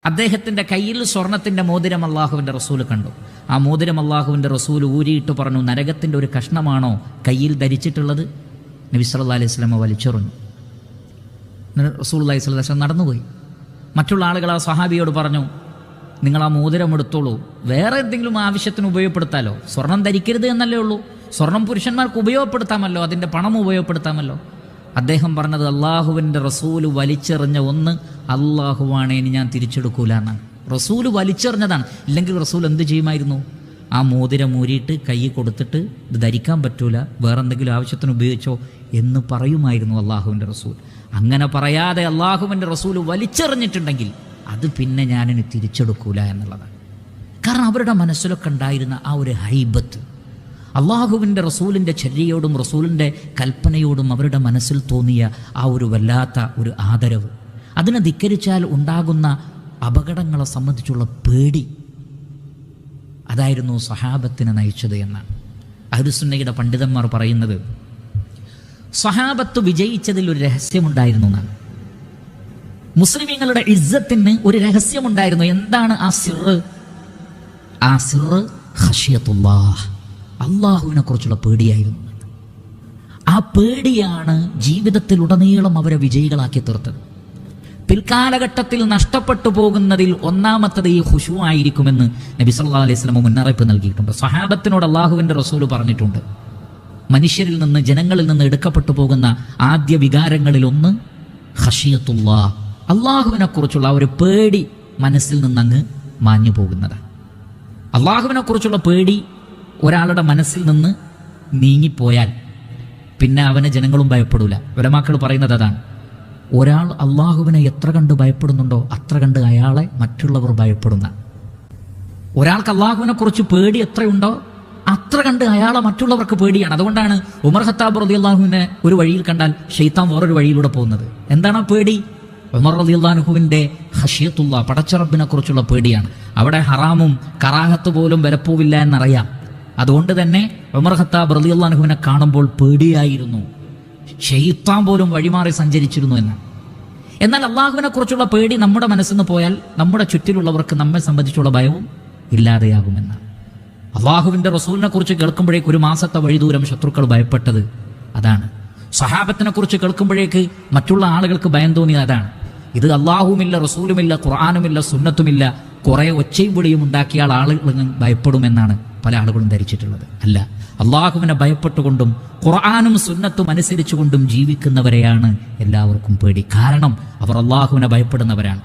അദ്ദേഹത്തിൻ്റെ കയ്യിൽ സ്വർണത്തിൻ്റെ മോതിരം അള്ളാഹുവിൻ്റെ റസൂൽ കണ്ടു. ആ മോതിരം അള്ളാഹുവിൻ്റെ റസൂൽ ഊരിയിട്ട് പറഞ്ഞു, നരകത്തിൻ്റെ ഒരു കഷ്ണമാണോ കയ്യിൽ ധരിച്ചിട്ടുള്ളത്? നബി സല്ലല്ലാഹു അലൈഹി വസല്ലം വലിച്ചെറിഞ്ഞു. റസൂലുള്ളാഹി സ്വല്ലല്ലാഹു അലൈഹി വസല്ലം നടന്നുപോയി. മറ്റുള്ള ആളുകൾ ആ സ്വഹാബിയോട് പറഞ്ഞു, നിങ്ങൾ ആ മോതിരം എടുത്തോളൂ, വേറെ എന്തെങ്കിലും ആവശ്യത്തിന് ഉപയോഗപ്പെടുത്താമല്ലോ, സ്വർണം ധരിക്കരുത് എന്നല്ലേ ഉള്ളൂ, സ്വർണം പുരുഷന്മാർക്ക് ഉപയോഗപ്പെടുത്താമല്ലോ, അതിൻ്റെ പണം ഉപയോഗപ്പെടുത്താമല്ലോ. അദ്ദേഹം പറഞ്ഞത്, അള്ളാഹുവിൻ്റെ റസൂല് വലിച്ചെറിഞ്ഞ ഒന്ന് അള്ളാഹുവാണ്, ഇനി ഞാൻ തിരിച്ചെടുക്കൂല എന്നാണ്. റസൂല് വലിച്ചെറിഞ്ഞതാണ്. ഇല്ലെങ്കിൽ റസൂൽ എന്ത് ചെയ്യുമായിരുന്നു? ആ മോതിരം ഊരിയിട്ട് കൈ കൊടുത്തിട്ട് ഇത് ധരിക്കാൻ പറ്റൂല, വേറെ എന്തെങ്കിലും ആവശ്യത്തിന് ഉപയോഗിച്ചോ എന്ന് പറയുമായിരുന്നു അള്ളാഹുവിൻ്റെ റസൂൽ. അങ്ങനെ പറയാതെ അള്ളാഹുവിൻ്റെ റസൂൽ വലിച്ചെറിഞ്ഞിട്ടുണ്ടെങ്കിൽ അത് പിന്നെ ഞാനിനി തിരിച്ചെടുക്കൂല എന്നുള്ളതാണ്. കാരണം അവരുടെ മനസ്സിലൊക്കെ ഉണ്ടായിരുന്ന ആ ഒരു ഹൈബത്ത്, അള്ളാഹുവിൻ്റെ റസൂലിൻ്റെ ചര്യയോടും റസൂലിൻ്റെ കൽപ്പനയോടും അവരുടെ മനസ്സിൽ തോന്നിയ ആ ഒരു വല്ലാത്ത ഒരു ആദരവ്, അതിനെ ധിക്കരിച്ചാൽ ഉണ്ടാകുന്ന അപകടങ്ങളെ സംബന്ധിച്ചുള്ള പേടി, അതായിരുന്നു സഹാബത്തിനെ നയിച്ചത് എന്നാണ് അഹ്ലുസുന്നയുടെ പണ്ഡിതന്മാർ പറയുന്നത്. സഹാബത്ത് വിജയിച്ചതിൽ ഒരു രഹസ്യമുണ്ടായിരുന്നു എന്നാണ്. മുസ്ലിമീങ്ങളുടെ ഇസ്സത്തിന് ഒരു രഹസ്യമുണ്ടായിരുന്നു. എന്താണ് ആ സിറ്? ആ സിറ് ഖശിയത്തുല്ലാഹ്, അള്ളാഹുവിനെ കുറിച്ചുള്ള പേടിയായിരുന്നു. ആ പേടിയാണ് ജീവിതത്തിലുടനീളം അവരെ വിജയികളാക്കി തീർത്തത്. പിൽക്കാലഘട്ടത്തിൽ നഷ്ടപ്പെട്ടു പോകുന്നതിൽ ഒന്നാമത്തത് ഈ ഖുശൂ ആയിരിക്കുമെന്ന് നബി സല്ലല്ലാഹു അലൈഹി വസല്ലം മുന്നറിയിപ്പ് നൽകിയിട്ടുണ്ട്. സ്വഹാബത്തിനോട് അള്ളാഹുവിൻ്റെ റസൂൽ പറഞ്ഞിട്ടുണ്ട്, മനുഷ്യരിൽ നിന്ന്, ജനങ്ങളിൽ നിന്ന് എടുക്കപ്പെട്ടു പോകുന്ന ആദ്യ വികാരങ്ങളിൽ ഒന്ന് ഖശിയത്തുല്ലാഹ്, അള്ളാഹുവിനെ കുറിച്ചുള്ള ഒരു പേടി മനസ്സിൽ നിന്നങ്ങ് മാഞ്ഞു പോകുന്നതാണ്. അള്ളാഹുവിനെ കുറിച്ചുള്ള പേടി ഒരാളുടെ മനസ്സിൽ നിന്ന് നീങ്ങിപ്പോയാൽ പിന്നെ അവനെ ജനങ്ങളും ഭയപ്പെടൂല. ഉലമാക്കൾ പറയുന്നത് അതാണ്. ഒരാൾ അള്ളാഹുവിനെ എത്ര കണ്ട് ഭയപ്പെടുന്നുണ്ടോ അത്ര കണ്ട് അയാളെ മറ്റുള്ളവർ ഭയപ്പെടുന്ന. ഒരാൾക്ക് അള്ളാഹുവിനെ കുറിച്ച് പേടി എത്രയുണ്ടോ അത്ര കണ്ട് അയാളെ മറ്റുള്ളവർക്ക് പേടിയാണ്. അതുകൊണ്ടാണ് ഉമർ ഖത്താബ് റളിയല്ലാഹുവിനെ ഒരു വഴിയിൽ കണ്ടാൽ ശൈത്താൻ വേറൊരു വഴിയിലൂടെ പോകുന്നത്. എന്താണ് ആ പേടി? ഉമർ റളിയല്ലാഹുവിൻ്റെ ഖശിയത്തുല്ലാഹ്, പടച്ചറബിനെ കുറിച്ചുള്ള പേടിയാണ്. അവിടെ ഹറാമും കറാഹത്ത് പോലും വിലപ്പോവില്ല എന്നറിയാം. അതുകൊണ്ട് തന്നെ ഉമർ ഖത്താബ് റളിയല്ലാഹുവിനെ കാണുമ്പോൾ പേടിയായിരുന്നു. ശൈത്താൻ പോലും വഴിമാറി സഞ്ചരിച്ചിരുന്നു എന്നാണ്. എന്നാൽ അള്ളാഹുവിനെ കുറിച്ചുള്ള പേടി നമ്മുടെ മനസ്സിൽ നിന്ന് പോയാൽ നമ്മുടെ ചുറ്റിലുള്ളവർക്ക് നമ്മെ സംബന്ധിച്ചുള്ള ഭയവും ഇല്ലാതെയാകുമെന്നാണ്. അള്ളാഹുവിൻ്റെ റസൂലിനെ കുറിച്ച് കേൾക്കുമ്പോഴേക്ക് ഒരു മാസത്തെ വഴിദൂരം ശത്രുക്കൾ ഭയപ്പെട്ടത് അതാണ്. സഹാബത്തിനെ കുറിച്ച് കേൾക്കുമ്പോഴേക്ക് മറ്റുള്ള ആളുകൾക്ക് ഭയം തോന്നിയത് അതാണ്. ഇത് അള്ളാഹുമില്ല, റസൂലുമില്ല, ഖുർആനുമില്ല, സുന്നത്തുമില്ല, കുറെ ഒച്ചയും പൊടിയും ഉണ്ടാക്കിയാൽ ആളുകൾ ഭയപ്പെടുമെന്നാണ് പല ആളുകളും ധരിച്ചിട്ടുള്ളത്. അല്ല, അള്ളാഹുവിനെ ഭയപ്പെട്ടുകൊണ്ടും ഖുർആനും സുന്നത്തും അനുസരിച്ചുകൊണ്ടും ജീവിക്കുന്നവരെയാണ് എല്ലാവർക്കും പേടി. കാരണം അവർ അള്ളാഹുവിനെ ഭയപ്പെടുന്നവരാണ്.